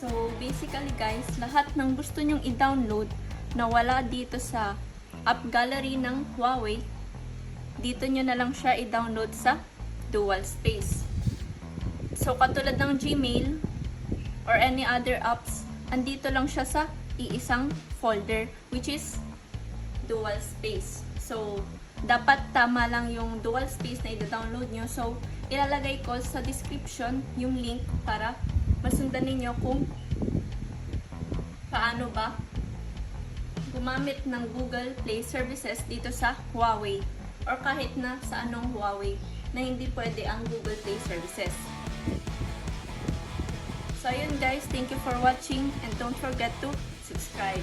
So, basically guys, lahat ng gusto nyong i-download na wala dito sa app gallery ng Huawei, dito nyo na lang siya i-download sa dual space. So, katulad ng Gmail or any other apps, andito lang siya sa iisang folder, which is dual space. So, dapat tama lang yung dual space na i-download nyo. So, ilalagay ko sa description yung link para masundan ninyo kung paano ba gumamit ng Google Play Services dito sa Huawei or kahit na sa anong Huawei na hindi pwede ang Google Play Services. So, ayun guys, thank you for watching and don't forget to subscribe.